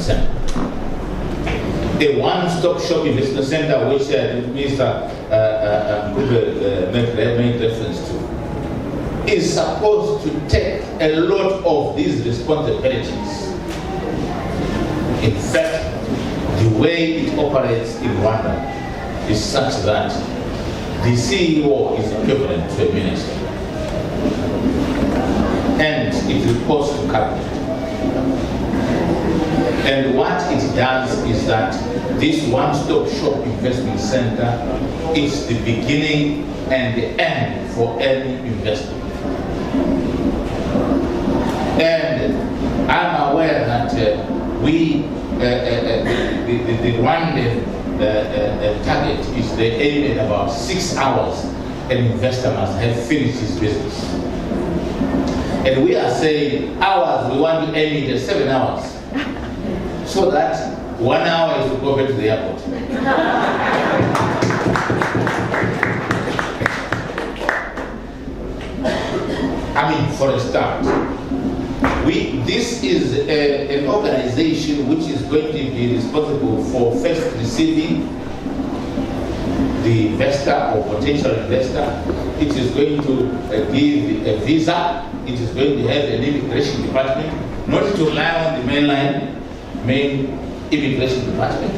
center. A one-stop shop investment center, which Mr. made reference to, is supposed to take a lot of these responsibilities. In fact, the way it operates in Rwanda is such that the CEO is equivalent to a minister, and it reports to cabinet. And what it does is that this one-stop shop investment center is the beginning and the end for any investment. And I'm aware that the Rwandan target is they aim at about 6 hours an investor must have finished his business. And we are saying hours, we want to aim it at 7 hours. So that 1 hour is to go back to the airport. I mean, for a start, this is an organization which is going to be responsible for first receiving the investor or potential investor. It is going to give a visa. It is going to have an immigration department, not to rely on the main immigration department.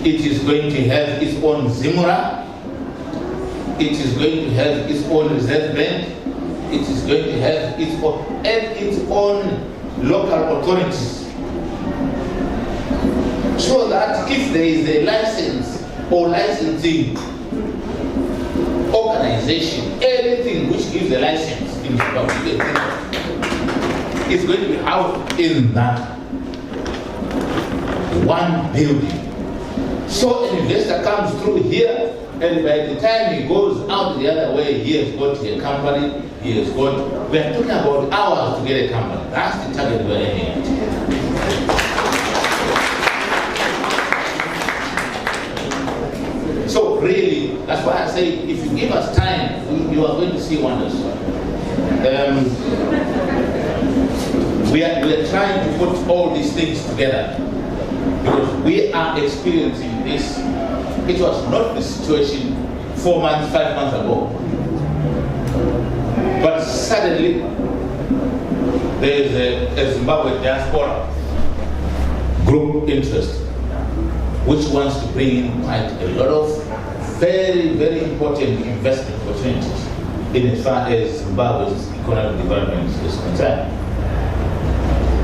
It is going to have its own Zimura. It is going to have its own reserve bank. It is going to have its own local authorities. So that if there is a license or licensing organization, anything which gives a license in Zimbabwe is going to be housed in that one building. So an investor comes through here, and by the time he goes out the other way, he has got a company, we are talking about hours to get a company. That's the target we're aiming at. So really, that's why I say, if you give us time, you are going to see wonders. We are trying to put all these things together, because we are experiencing this. It was not the situation 4 months, 5 months ago. But suddenly, there is a Zimbabwe diaspora group interest, which wants to bring in quite a lot of very, very important investment opportunities in as far as Zimbabwe's economic development is concerned.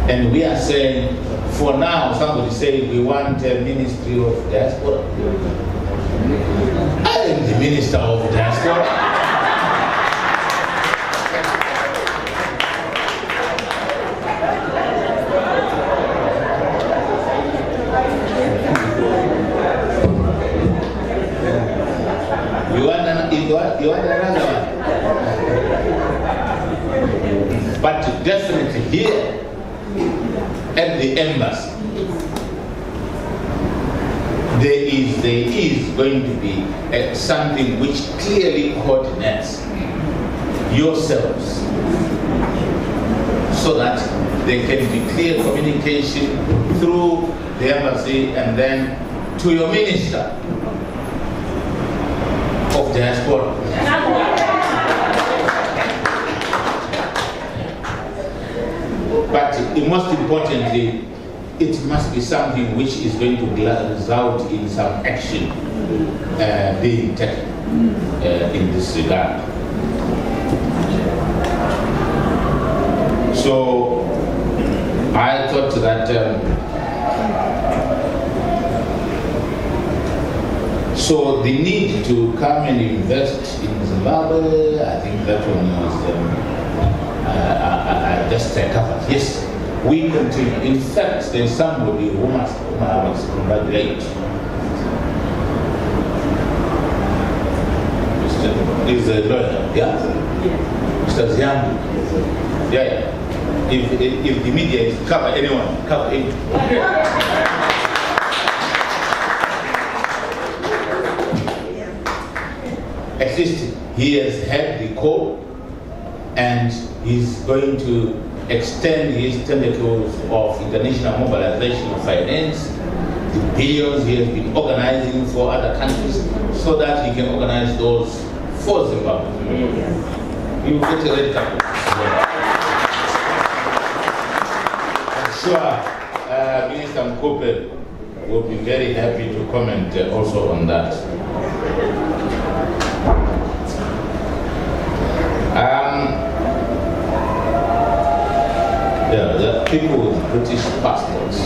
And we are saying, for now, somebody said we want a Ministry of Diaspora. I am the Minister of Diaspora. You want another one? But definitely here at the embassy, there is going to be something which clearly coordinates yourselves, so that there can be clear communication through the embassy and then to your minister of diaspora. But most importantly, it must be something which is going to result in some action being taken in this regard. So I thought that so the need to come and invest in Zimbabwe, I think that one was I just covered. Yes, we continue. In fact, there's somebody who I must congratulate. Is a lawyer, yeah? Mr. Ziambu. Yeah. If the media is to cover anyone, cover him. At least he has had the call, and he's going to extend his tentacles of international mobilization of finance, the billions he has been organizing for other countries, so that he can organize those for Zimbabwe. You get a red card. I'm sure Minister Mkope will be very happy to comment also on that. There are people with British passports.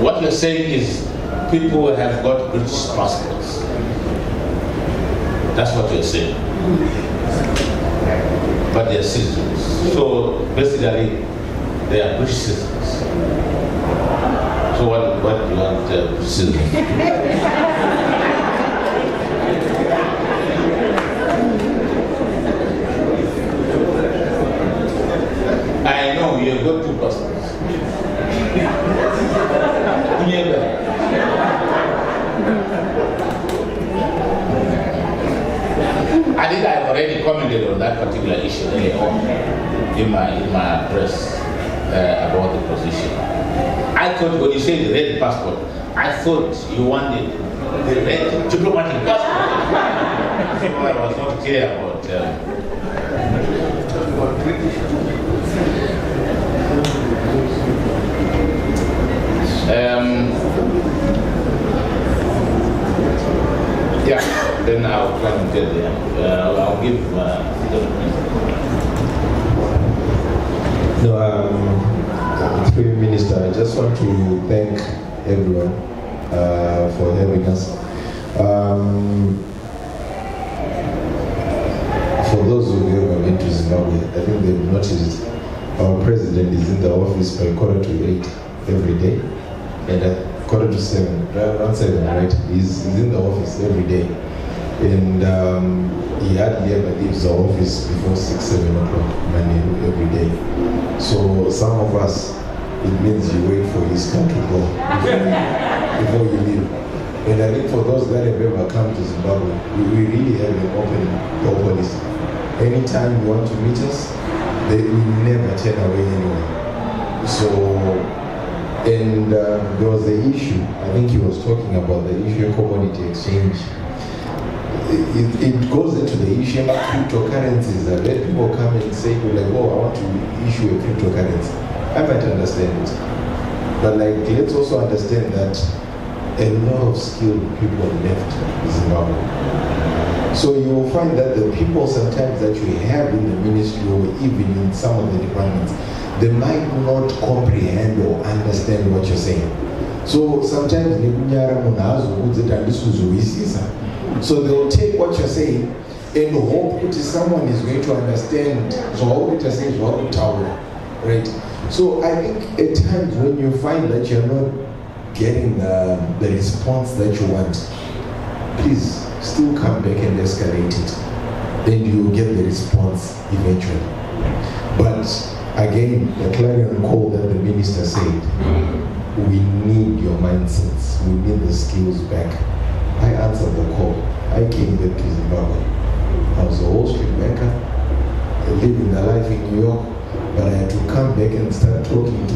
What you're saying is people have got British passports. That's what you're saying. But they're citizens. So basically, they are British citizens. So what do you want citizens? I know you have got two passports. I think I've already commented on that particular issue earlier on in my address about the position. I thought when you said the red passport, I thought you wanted the red diplomatic passport. So I was not clear about yeah, then I'll try and get there. I'll give Prime Minister, I just want to thank everyone for having us. For those who have ever been to Zimbabwe, I think they've noticed our president is in the office by 7:45 every day, and at 7:45, around 7, right? He's in the office every day, and he hardly ever leaves the office before 6, 7 o'clock every day. So some of us, it means you wait for his car to go before you leave. And I think for those that have ever come to Zimbabwe, we really have an open door policy. Anytime you want to meet us, we never turn away anyone. So, and there was the issue, I think he was talking about the issue of commodity exchange. It goes into the issue of cryptocurrencies. I've had people come and say, like, oh, I want to issue a cryptocurrency. I might understand it. But like, let's also understand that a lot of skilled people left Zimbabwe. So you will find that the people sometimes that you have in the ministry or even in some of the departments, they might not comprehend or understand what you're saying. So sometimes so they will take what you're saying and hope that someone is going to understand. So all it says is right? So I think at times when you find that you're not getting the response that you want, please still come back and escalate it. Then you will get the response eventually. But again, the clarion call that the minister said, we need your mindsets, we need the skills back. I answered the call. I came back to Zimbabwe. I was a Wall Street banker, living the life in New York, but I had to come back and start talking to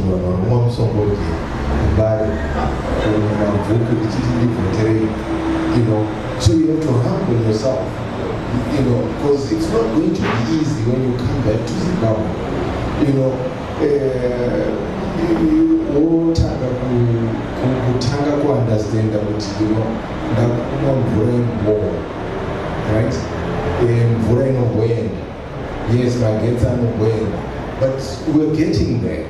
somebody about you know. So you have to humble yourself, you know, because it's not going to be easy when you come back to Zimbabwe. You know, you understand that, you know, that brain war, right? Brain of wind. Yes, my gets on wind. But we're getting there.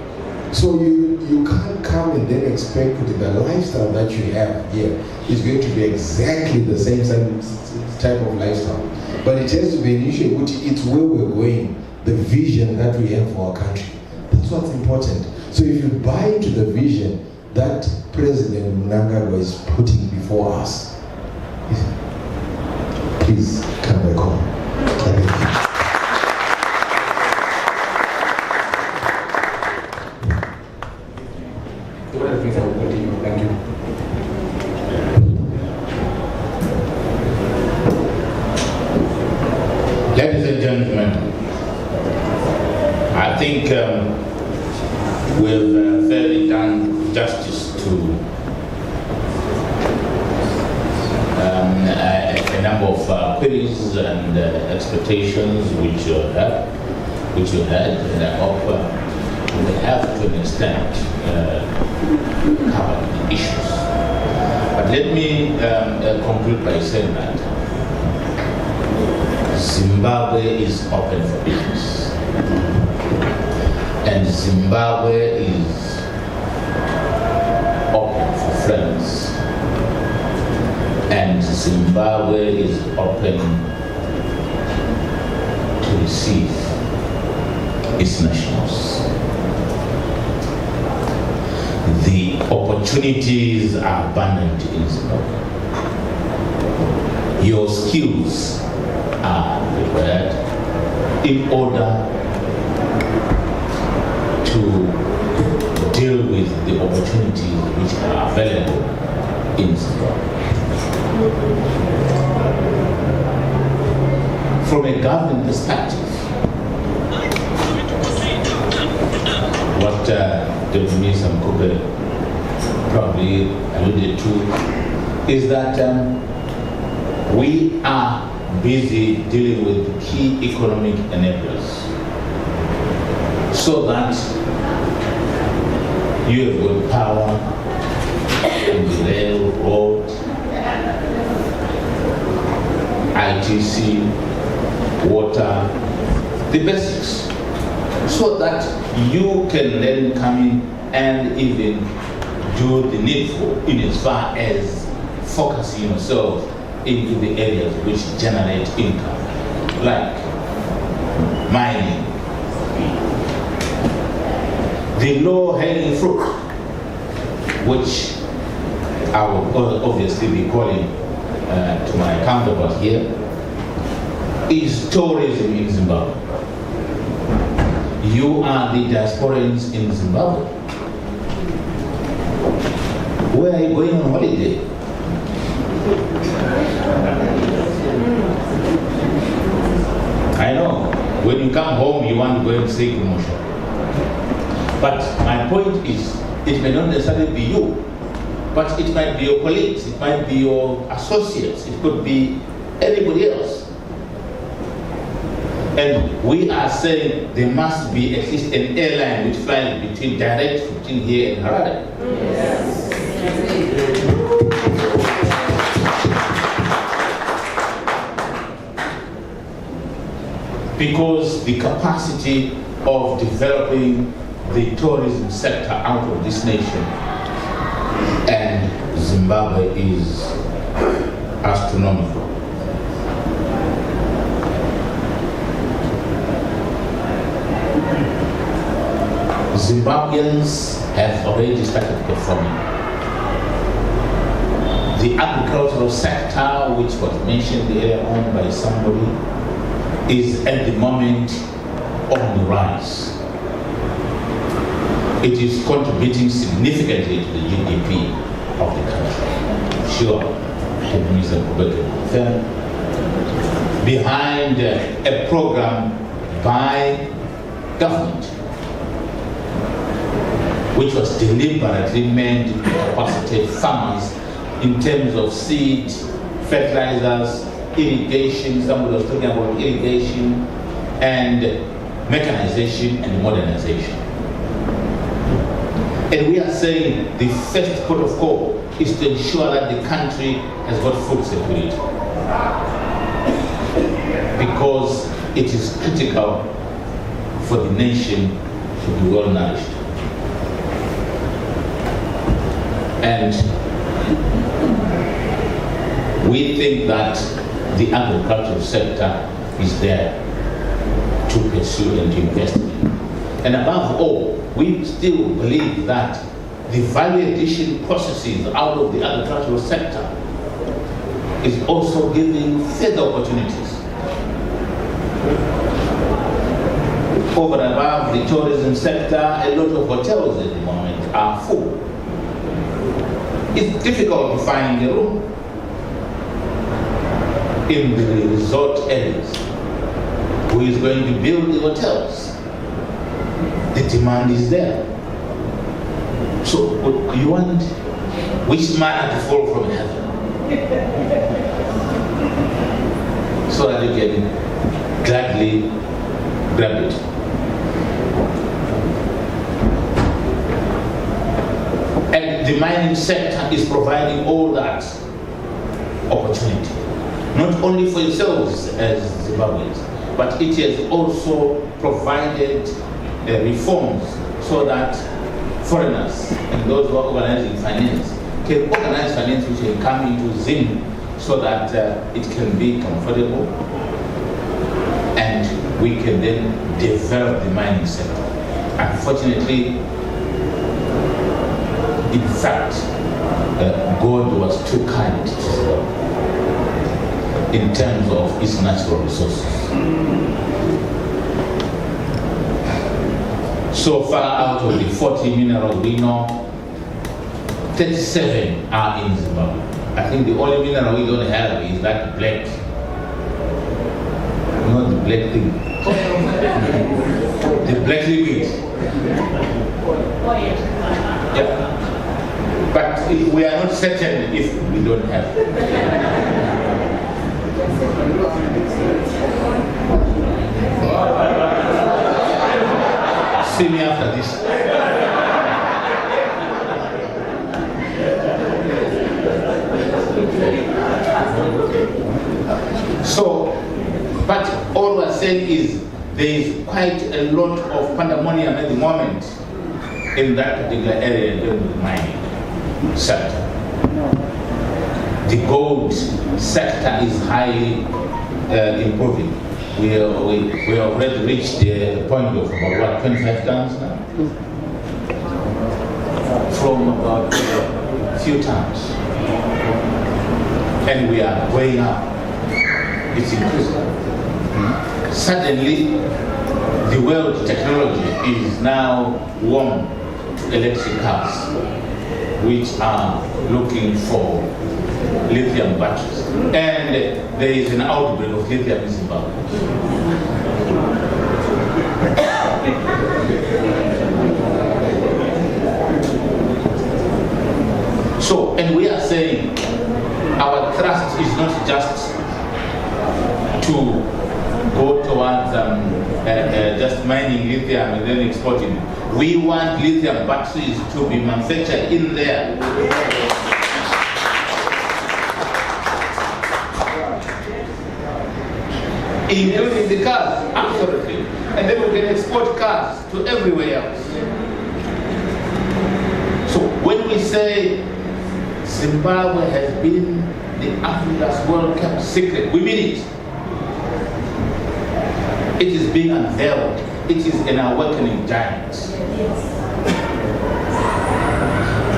So you can't come and then expect that the lifestyle that you have here is going to be exactly the same type of lifestyle. But it has to be an issue which it's where we're going, the vision that we have for our country. That's what's important. So if you buy into the vision that President Mnangagwa is putting before us, please come back home. Thank you. Ladies and gentlemen, think we've fairly done justice to a number of queries and expectations which you had, and I hope we have to an extent covered the issues. But let me conclude by saying that Zimbabwe is open for business, and Zimbabwe is open for friends, and Zimbabwe is open to receive its nationals. The opportunities are abundant in Zimbabwe. Your skills are prepared in order to deal with the opportunities which are available in Zimbabwe. From a government perspective, what Dr. Misa Mkobe probably alluded to is that we are busy dealing with key economic enablers so that you have got power in the rail, road, ITC, water, the basics, so that you can then come in and even do the needful in as far as focusing yourself into the areas which generate income, like mining. The low-hanging fruit, which I will obviously be calling to my counterpart here, is tourism in Zimbabwe. You are the diasporans in Zimbabwe. Where are you going on holiday? I know, when you come home you want to go and seek promotion. But my point is, it may not necessarily be you, but it might be your colleagues, it might be your associates, it could be anybody else. And we are saying there must be at least an airline which flies between here and Harare. Yes. Because the capacity of developing the tourism sector out of this nation and Zimbabwe is astronomical. Zimbabweans have already started performing. The agricultural sector, which was mentioned earlier on by somebody, is at the moment on the rise. It is contributing significantly to the GDP of the country. Sure, Mr. Kubeke, behind a program by government which was deliberately meant to capacitate farmers in terms of seed, fertilizers, irrigation. Somebody was talking about irrigation and mechanization and modernization. And we are saying the first port of call is to ensure that the country has got food security, because it is critical for the nation to be well nourished. And we think that the agricultural sector is there to pursue and to invest in. And above all, we still believe that the value addition processes out of the agricultural sector is also giving further opportunities. Over and above the tourism sector, a lot of hotels at the moment are full. It's difficult to find a room in the resort areas. Who is going to build the hotels? The demand is there. So you want which manna to fall from heaven so that you can gladly grab it. And the mining sector is providing all that opportunity, not only for yourselves as Zimbabweans, but it has also provided reforms so that foreigners and those who are organizing finance can organize finance which can come into Zim so that it can be comfortable and we can then develop the mining sector. Unfortunately, in fact, God was too kind to Zimbabwe in terms of its natural resources. So far out of the 40 minerals we know, 37 are in Zimbabwe. I think the only mineral we don't have is that black, not the black thing. The black liquid. Yeah. But we are not certain if we don't have it. See me after this. So, but all we're saying is there is quite a lot of pandemonium at the moment in that particular area in the mining sector. The gold sector is highly improving. We already reached the point of about 25 tons now? From about a few tons. And we are going up. It's increasing. Suddenly, the world technology is now warm to electric cars, which are looking for lithium batteries. And there is an outbreak of lithium in Zimbabwe. So, and we are saying our thrust is not just to go towards just mining lithium and then exporting. We want lithium batteries to be manufactured in there. Including the cars, absolutely. And then we can export cars to everywhere else. So when we say Zimbabwe has been the Africa's well-kept secret, we mean it. It is being unveiled. It is an awakening giant.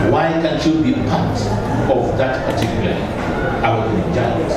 Why can't you be part of that particular awakening giant?